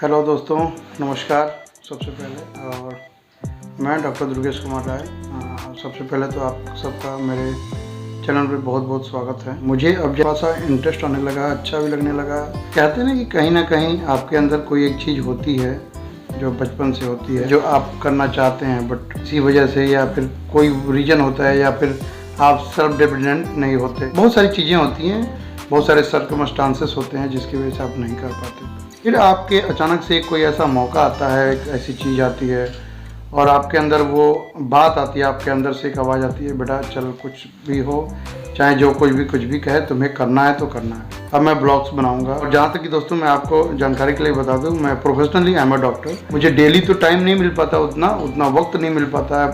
Hello दोस्तों, नमस्कार। सबसे पहले और मैं डॉक्टर दुर्गेश कुमार राय। सबसे पहले तो आप सबका मेरे चैनल पे बहुत बहुत स्वागत है। मुझे अब थोड़ा सा इंटरेस्ट आने लगा, अच्छा भी लगने लगा। कहते हैं ना कि कहीं ना कहीं आपके अंदर कोई एक चीज़ होती है जो बचपन से होती है, जो आप करना चाहते हैं, बट इसी वजह से या फिर कोई रीज़न होता है या फिर आप सेल्फ डिपेंडेंट नहीं होते। बहुत सारी चीज़ें होती हैं, बहुत सारे सर्कमस्टांसेस होते हैं जिसकी वजह से आप नहीं कर पाते। फिर आपके अचानक से कोई ऐसा मौका आता है, एक ऐसी चीज़ आती है और आपके अंदर वो बात आती है, आपके अंदर से एक आवाज़ आती है, बेटा चल कुछ भी हो, चाहे जो कुछ भी कहे, तुम्हें करना है तो करना है। अब मैं ब्लॉग्स बनाऊंगा। और जहाँ तक कि दोस्तों मैं आपको जानकारी के लिए बता दूं, मैं professionally I am a doctor. मुझे डेली तो टाइम नहीं मिल पाता, उतना वक्त नहीं मिल पाता है।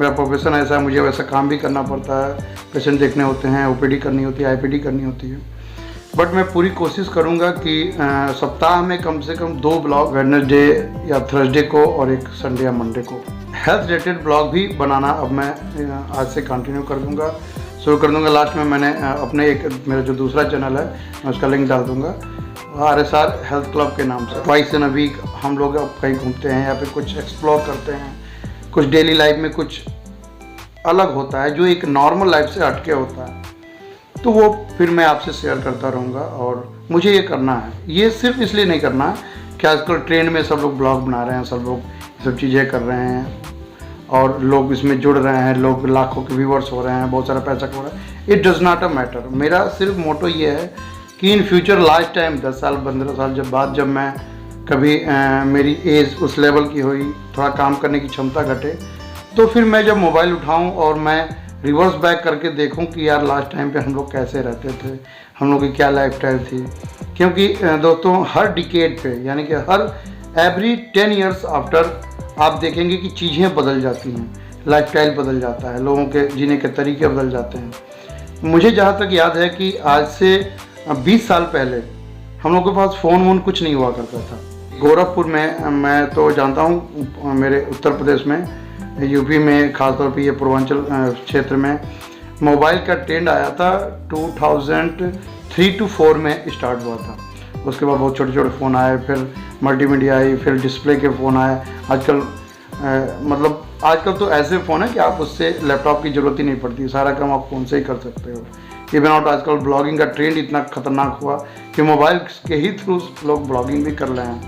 मेरा प्रोफेशन ऐसा है, मुझे वैसा काम भी करना पड़ता है। पेशेंट देखने होते हैं, ओपीडी करनी होती है, आईपीडी करनी होती है। बट मैं पूरी कोशिश करूंगा कि सप्ताह में कम से कम 2 ब्लॉग, वेडनेसडे या थर्सडे को और एक संडे या मंडे को हेल्थ रिलेटेड ब्लॉग भी बनाना अब मैं आज से कंटिन्यू कर दूंगा, शुरू कर दूंगा। लास्ट में मैंने अपने एक मेरा जो दूसरा चैनल है मैं उसका लिंक डाल दूंगा, RSR हेल्थ क्लब के नाम से। ट्वाइस इन अ वीक हम लोग अब कहीं घूमते हैं या फिर कुछ एक्सप्लोर करते हैं, कुछ डेली लाइफ में कुछ अलग होता है जो एक नॉर्मल लाइफ से हटके होता है, तो वो फिर मैं आपसे शेयर करता रहूँगा। और मुझे ये करना है, ये सिर्फ इसलिए नहीं करना है कि आजकल ट्रेंड में सब लोग ब्लॉग बना रहे हैं, सब लोग सब चीज़ें कर रहे हैं और लोग इसमें जुड़ रहे हैं, लोग लाखों के व्यूवर्स हो रहे हैं, बहुत सारा पैसा कमा रहे हैं। It does not a matter. मेरा सिर्फ मोटो ये है कि इन फ्यूचर लास्ट टाइम 10 साल 15 साल जब मैं कभी मेरी एज उस लेवल की हुई, थोड़ा काम करने की क्षमता घटे, तो फिर मैं जब मोबाइल उठाऊँ और मैं रिवर्स बैक करके देखूं कि यार लास्ट टाइम पे हम लोग कैसे रहते थे, हम लोग की क्या लाइफस्टाइल थी। क्योंकि दोस्तों हर डिकेड पे, यानी कि हर एवरी 10 ईयर्स आफ्टर आप देखेंगे कि चीज़ें बदल जाती हैं, लाइफस्टाइल बदल जाता है, लोगों के जीने के तरीके बदल जाते हैं। मुझे जहाँ तक याद है कि आज से 20 साल पहले हम लोग के पास फ़ोन वोन कुछ नहीं हुआ करता था। गोरखपुर में मैं तो जानता हूँ, मेरे उत्तर प्रदेश में, यूपी में, ख़ासतौर पे ये पूर्वांचल क्षेत्र में मोबाइल का ट्रेंड आया था 2003 to 4 में स्टार्ट हुआ था। उसके बाद बहुत छोटे छोटे फ़ोन आए, फिर मल्टीमीडिया आई, फिर डिस्प्ले के फ़ोन आए। आजकल तो ऐसे फ़ोन है कि आप उससे लैपटॉप की ज़रूरत ही नहीं पड़ती, सारा काम आप फ़ोन से ही कर सकते हो। इवन आउट आजकल ब्लॉगिंग का ट्रेंड इतना खतरनाक हुआ कि मोबाइल के ही थ्रू लोग ब्लॉगिंग भी कर रहे हैं।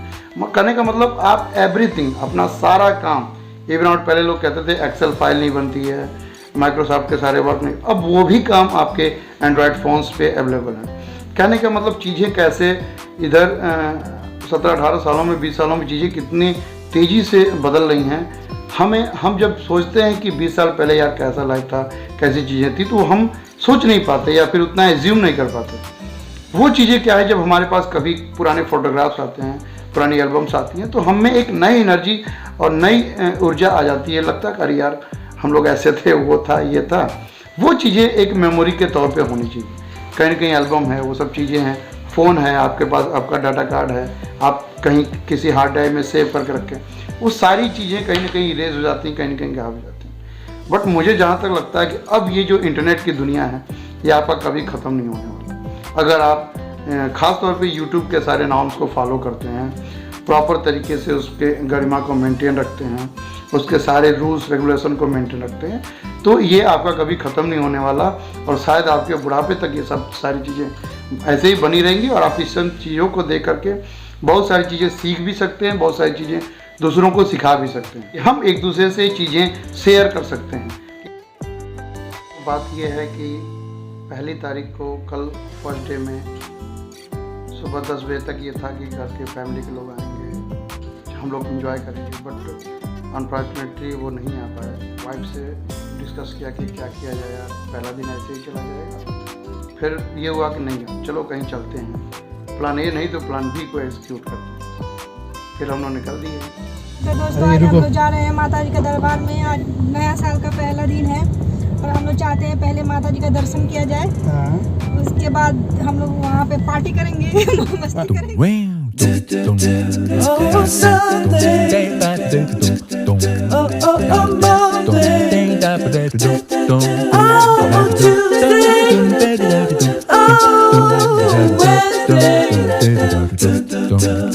करने का मतलब आप एवरीथिंग, अपना सारा काम, इवन आउट पहले लोग कहते थे एक्सेल फाइल नहीं बनती है, माइक्रोसॉफ्ट के सारे वर्क नहीं, अब वो भी काम आपके एंड्रॉयड फ़ोन्स पे अवेलेबल है। कहने का मतलब चीज़ें कैसे इधर 17-18 सालों में, 20 सालों में चीज़ें कितनी तेज़ी से बदल रही हैं। हम जब सोचते हैं कि 20 साल पहले यार कैसा लाइफ था, कैसी चीज़ें थी, तो हम सोच नहीं पाते या फिर उतना एज्यूम नहीं कर पाते। वो चीज़ें क्या है, जब हमारे पास कभी पुराने फ़ोटोग्राफ्स आते हैं, पुरानी एल्बम्स आती हैं, तो हम में एक नई एनर्जी और नई ऊर्जा आ जाती है। लगता है अरे यार हम लोग ऐसे थे, वो था, ये था। वो चीज़ें एक मेमोरी के तौर पे होनी चाहिए। कहीं ना कहीं एल्बम है, वो सब चीज़ें हैं, फ़ोन है आपके पास, आपका डाटा कार्ड है, आप कहीं किसी हार्ड ड्राइव में सेव करके रखें, वो सारी चीज़ें कहीं ना कहीं इरेज हो जाती हैं, कहीं ना कहीं गायब हो जाती हैं। बट मुझे जहाँ तक लगता है कि अब ये जो इंटरनेट की दुनिया है, ये आपका कभी ख़त्म नहीं होने वाला। अगर आप ख़ास तौर पे YouTube के सारे नॉर्म्स को फॉलो करते हैं, प्रॉपर तरीके से उसके गरिमा को मेंटेन रखते हैं, उसके सारे रूल्स रेगुलेशन को मेंटेन रखते हैं, तो ये आपका कभी ख़त्म नहीं होने वाला। और शायद आपके बुढ़ापे तक ये सब सारी चीज़ें ऐसे ही बनी रहेंगी और आप इस सब चीज़ों को देख करके बहुत सारी चीज़ें सीख भी सकते हैं, बहुत सारी चीज़ें दूसरों को सिखा भी सकते हैं। हम एक दूसरे से चीज़ें शेयर कर सकते हैं। बात यह है कि 1 तारीख को, कल फर्स्ट डे में सुबह 10 बजे तक ये था कि घर के फैमिली के लोग आएंगे, हम लोग एंजॉय करेंगे। बट अनफॉर्चुनेटली वो नहीं आ पाए। वाइफ से डिस्कस किया कि क्या किया जाए यार, पहला दिन ऐसे ही चला जाएगा। फिर ये हुआ कि नहीं, चलो कहीं चलते हैं। प्लान ए नहीं तो प्लान बी को एग्जीक्यूट करते हैं। फिर हम लोग निकल दिए। तो दोस्तों आज हम लोग जा रहे हैं माता जी के दरबार में। आज नया साल का पहला दिन है और हम लोग चाहते हैं पहले माता जी का दर्शन किया जाए, उसके बाद हम लोग वहाँ पे पार्टी करेंगे, मस्ती करेंगे।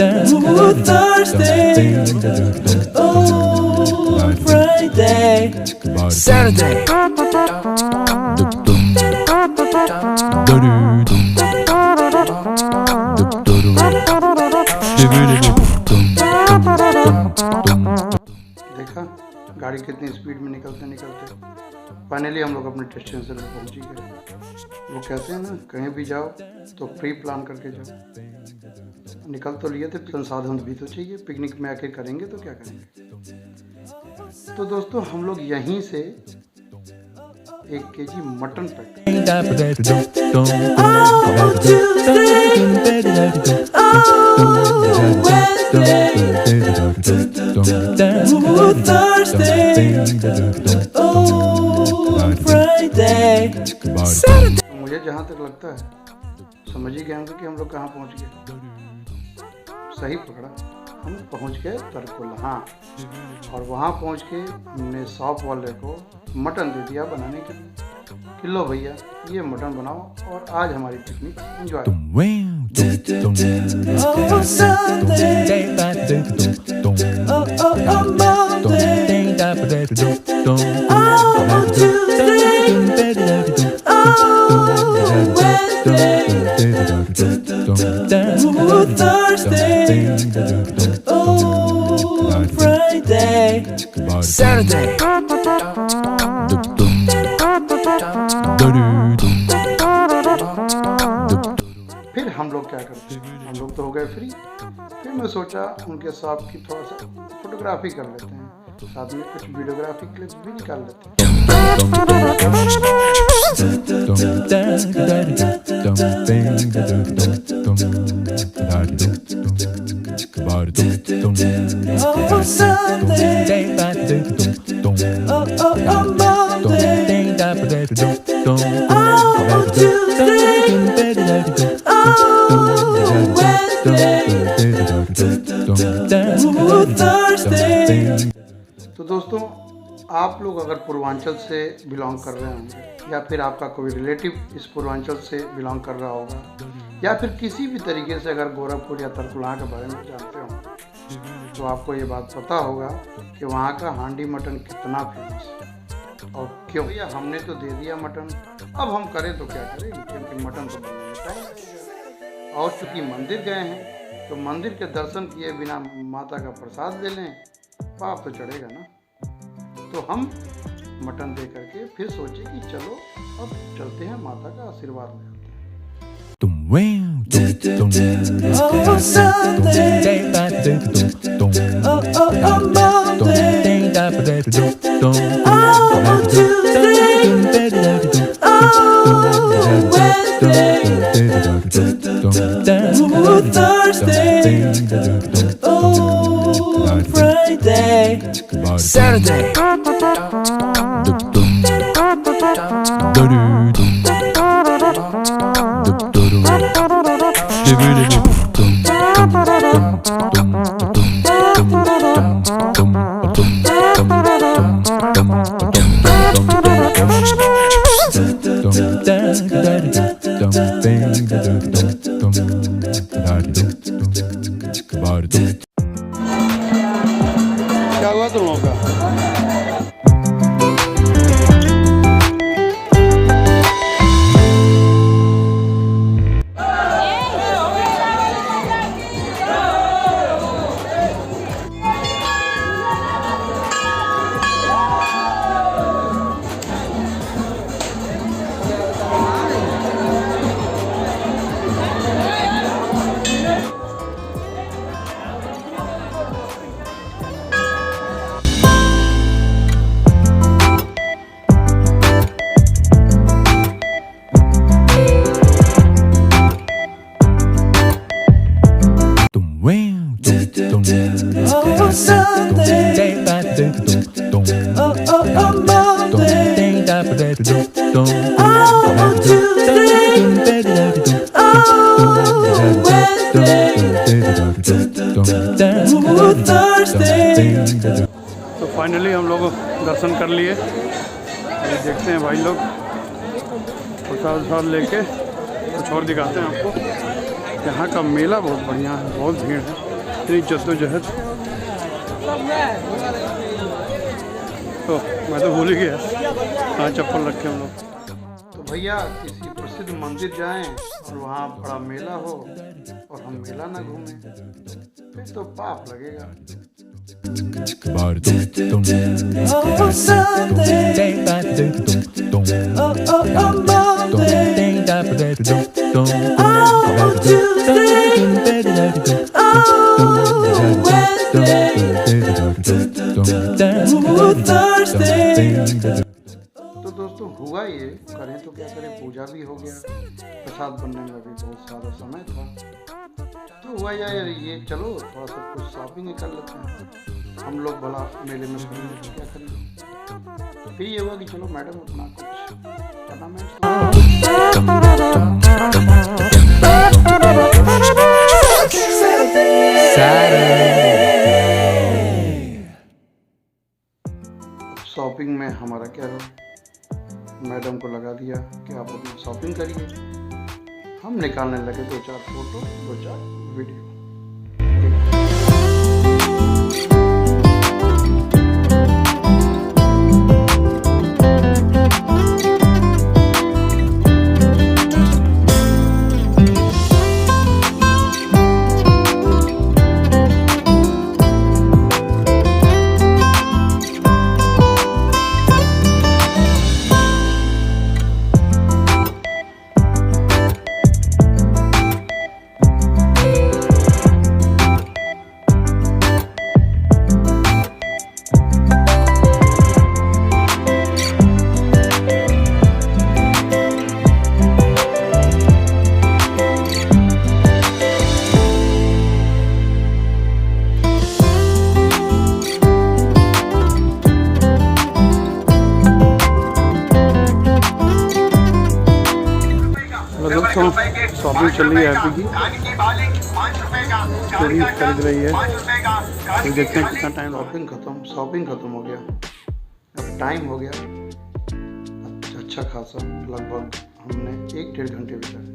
Thursday, oh Friday, Saturday, देखा गाड़ी कितनी स्पीड में निकलते फाइनली हम लोग अपने डेस्टिनेशन पे पहुंच ही गए। वो कहते हैं ना, कहीं भी जाओ तो प्री प्लान करके जाओ। निकल तो लिए थे, संसाधन भी तो चाहिए, पिकनिक में आके करेंगे तो क्या करेंगे। तो दोस्तों हम लोग यहीं से 1 केजी मटन पैक मुझे जहाँ तक लगता है समझ ही गए होंगे कि हम लोग कहाँ पहुँच गए। सही पकड़ा, हम पहुँच गए तरकुलहा और वहाँ पहुँच के हमने शॉप वाले को मटन दे दिया बनाने के लिए कि लो भैया ये मटन बनाओ और आज हमारी पिकनिक एंजॉय। Saturday, फिर हम लोग क्या करते हैं, हम लोग तो हो गए फ्री। फिर मैं सोचा उनके शॉप की थोड़ा सा फोटोग्राफी कर लेते हैं, साथ में कुछ वीडियोग्राफी क्लिप्स भी निकाल लेते हैं। तो दोस्तों आप लोग अगर पूर्वांचल से बिलोंग कर रहे होंगे या फिर आपका कोई रिलेटिव इस पूर्वांचल से बिलोंग कर रहा होगा या फिर किसी भी तरीके से अगर गोरखपुर या तरकुलहा के बारे में जानते हो तो आपको ये बात पता होगा कि वहाँ का हांडी मटन कितना फेमस है और क्यों। भैया हमने तो दे दिया मटन, अब हम करें तो क्या करें, क्योंकि मटन तो बनने में टाइम लगेगा। और चूँकि मंदिर गए हैं तो मंदिर के दर्शन किए बिना माता का प्रसाद ले लें, पाप तो चढ़ेगा ना। तो हम मटन दे करके फिर सोचे कि चलो अब चलते हैं माता का आशीर्वाद लेते Saturday, क्या हुआ तुम लोगों का? तो फाइनली हम लोग दर्शन कर लिए। ये देखते हैं भाई लोग प्रसाद लेके कुछ और दिखाते हैं आपको। यहाँ का मेला बहुत बढ़िया है, बहुत भीड़ है। इतनी जद्दोजहद। तो मैं तो भूल ही गया कहाँ चप्पल रखे हम लोग। तो भैया किसी प्रसिद्ध मंदिर जाएं और वहाँ बड़ा मेला हो और हम मेला ना घूमें फिर तो पाप लगेगा। Oh, Sunday. Oh, Monday. Oh, Tuesday. Oh, Wednesday. Oh, Thursday. तो दोस्तों हुआ ये, करें तो क्या करें, पूजा भी हो गया, प्रसाद बनने में भी बहुत सारा समय था। तो हुआ यार ये चलो थोड़ा सा कुछ शॉपिंग ही कर लेते हैं। हम लोग भला मेले में खरीदे तो क्या खरीदे, फिर ये हुआ कि चलो मैडम अपना कुछ करना है। शॉपिंग में हमारा क्या हो, मैडम को लगा दिया कि आप अपना शॉपिंग करिए। हम निकालने लगे 2-4 फोटो, 2-4 वीडियो। दोस्तों शॉपिंग चल रही है हैप्पी की, पूरी खरीद रही है। तो देखते हैं कितना टाइम। शॉपिंग खत्म हो गया, अब टाइम हो गया अच्छा खासा, लगभग हमने 1-1.5 घंटे बिताए।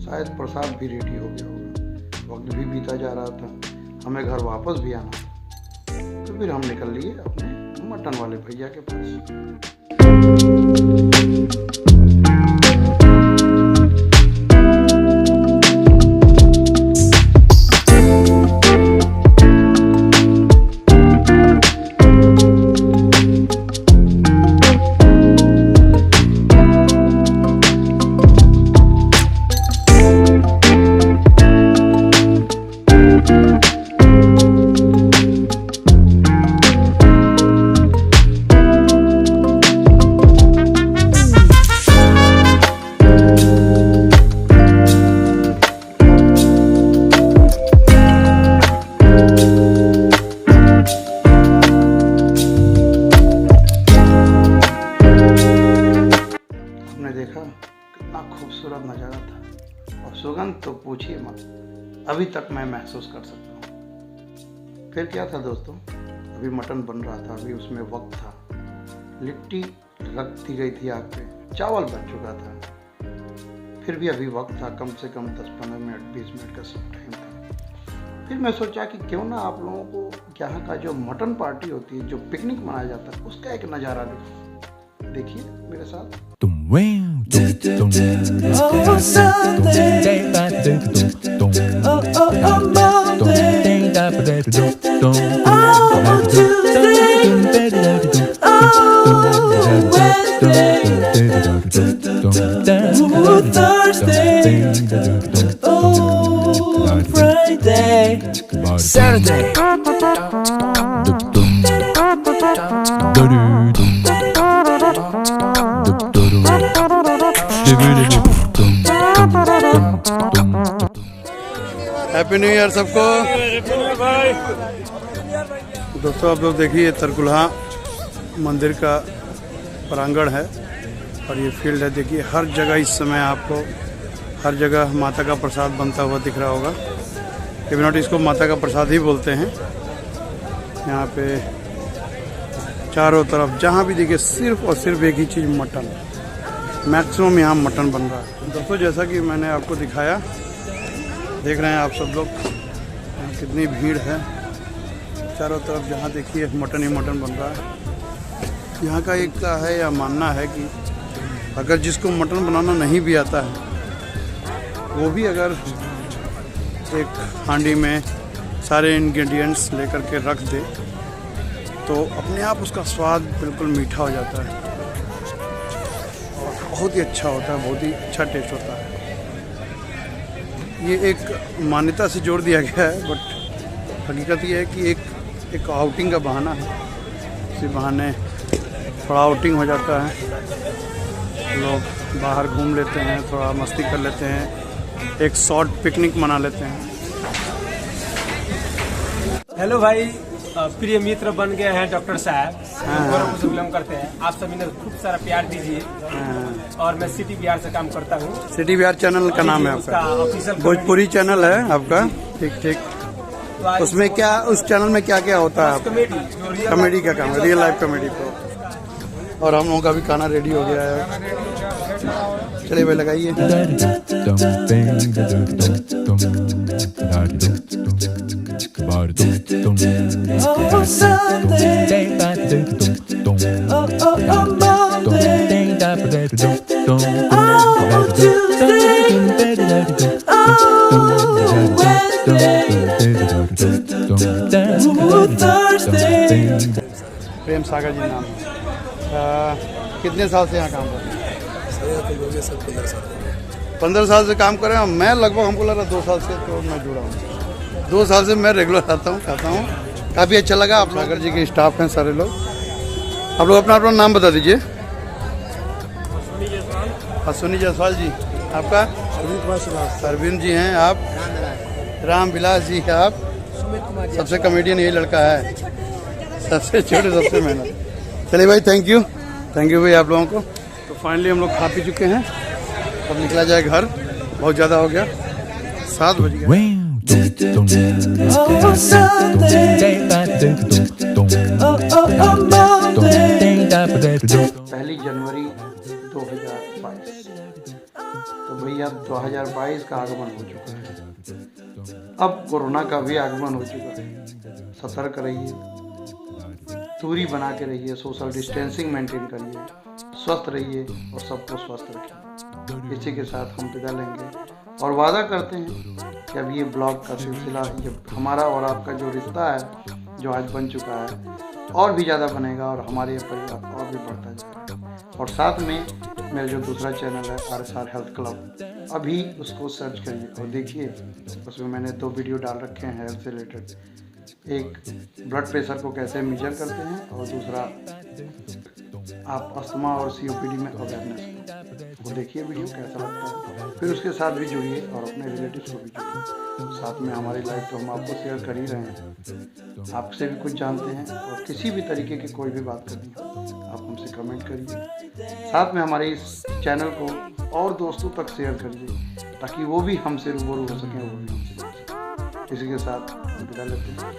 शायद प्रसाद भी रेडी हो गया होगा, वक्त भी बीता जा रहा था, हमें घर वापस भी आना था। तो फिर हम निकल लिए अपने मटन वाले भैया के पास। खूबसूरत नज़ारा था और सुगंध तो पूछिए मत, अभी तक मैं महसूस कर सकता हूँ। फिर क्या था दोस्तों, अभी मटन बन रहा था, अभी उसमें वक्त था, लिट्टी रख दी गई थी आग पे, चावल बन चुका था, फिर भी अभी वक्त था, कम से कम 10-15 मिनट 20 मिनट का सब टाइम था। फिर मैं सोचा कि क्यों ना आप लोगों को यहाँ का जो मटन पार्टी होती है, जो पिकनिक मनाया जाता है, उसका एक नज़ारा देखिए मेरे साथ। Oh, Sunday. Oh, Monday. Oh, Tuesday. Oh, Wednesday. Oh, Thursday. Oh, Friday. Saturday. Happy new year सबको। दोस्तों आप लोग देखिए तरकुलहा मंदिर का प्रांगण है और ये फील्ड है, देखिए हर जगह इस समय आपको हर जगह माता का प्रसाद बनता हुआ दिख रहा होगा। इफ नॉट इसको माता का प्रसाद ही बोलते हैं। यहाँ पे चारों तरफ जहाँ भी देखिए सिर्फ और सिर्फ एक ही चीज़ मटन, मैक्सिमम यहाँ मटन बन रहा है। दोस्तों जैसा कि मैंने आपको दिखाया, देख रहे हैं आप सब लोग यहाँ कितनी भीड़ है चारों तरफ। जहाँ देखिए मटन ही मटन बन रहा है। यहाँ का एक का है या मानना है कि अगर जिसको मटन बनाना नहीं भी आता है वो भी अगर एक हांडी में सारे इंग्रेडिएंट्स लेकर के रख दे तो अपने आप उसका स्वाद बिल्कुल मीठा हो जाता है और बहुत ही अच्छा होता है, बहुत ही अच्छा टेस्ट होता है। ये एक मान्यता से जोड़ दिया गया है, बट हकीकत ये है कि एक आउटिंग का बहाना है। इसी बहाने थोड़ा आउटिंग हो जाता है, लोग बाहर घूम लेते हैं, थोड़ा मस्ती कर लेते हैं, एक शॉर्ट पिकनिक मना लेते हैं। हेलो भाई, प्रिय मित्र बन गए हैं डॉक्टर साहब, गौरव से बिलोंग करते हैं। आप सभी ने खूब सारा प्यार दीजिए। और मैं सिटी बिहार से काम करता हूँ। सिटी बिहार चैनल का नाम है आपका? भोजपुरी चैनल है आपका? ठीक ठीक। उसमें क्या, उस चैनल में क्या क्या होता है? कॉमेडी का काम है, रियल लाइफ कॉमेडी को। और हम लोगों का भी खाना रेडी हो गया है। चलिए भाई लगाइए। Oh, Sunday. Oh, Monday. Oh, Tuesday. Oh, Wednesday. Oh, Thursday. Prem Sagar जी नाम है। कितने साल से यहाँ काम कर रहे हैं? 15 साल से काम कर रहे हैं। मैं लगभग, हमको लग रहा 2 साल से तो मैं जुड़ा हूँ। 2 साल से मैं रेगुलर आता हूँ, खाता हूँ। काफ़ी अच्छा लगा। आप सागर जी के स्टाफ हैं सारे लोग। आप लोग अपना नाम बता दीजिए। अश्विनी जायसवाल जी। आपका? अरविंद जी हैं। आप? राम विलास जी। आप? सबसे कॉमेडियन यही लड़का है, सबसे छोटे, सबसे मेहनत। चलिए भाई, थैंक यू भाई आप लोगों को। तो फाइनली हम लोग खा पी चुके हैं, अब निकला जाए घर। बहुत ज़्यादा हो गया, 7 बज गए। Oh, Sunday. Oh, Monday. 1 जनवरी 2022। तो भैया 2022 का आगमन हो चुका है। अब कोरोना का भी आगमन हो चुका है। सतर्क रहिए, दूरी बना के रहिए, सोशल डिस्टेंसिंग मेंटेन करिए, स्वस्थ रहिए और सबको स्वस्थ रखिए। इसी के साथ हम विदा लेंगे और वादा करते हैं कि अब ये ब्लॉग का सिलसिला, ये हमारा और आपका जो रिश्ता है, जो आज बन चुका है, और भी ज़्यादा बनेगा और हमारे परिवार और भी बढ़ता जाएगा। और साथ में मेरा जो दूसरा चैनल है RSR हेल्थ क्लब, अभी उसको सर्च करिए और देखिए, उसमें मैंने 2 वीडियो डाल रखे हैं हेल्थ से रिलेटेड। एक ब्लड प्रेशर को कैसे मेजर करते हैं और दूसरा आप अस्थमा और COPD में अवेयरनेस। वो देखिए वीडियो कैसा लगता है, फिर उसके साथ भी जुड़िए और अपने रिलेटिव्स को भी जुड़िए। साथ में हमारी लाइफ तो हम आपको शेयर कर ही रहे हैं, आपसे भी कुछ जानते हैं। और किसी भी तरीके की कोई भी बात करनी हो आप हमसे कमेंट करिए। साथ में हमारे इस चैनल को और दोस्तों तक शेयर करिए ताकि वो भी हमसे रूबरू हो सकें, वो भी हमसे। इसी के साथ हम विदा लेते हैं।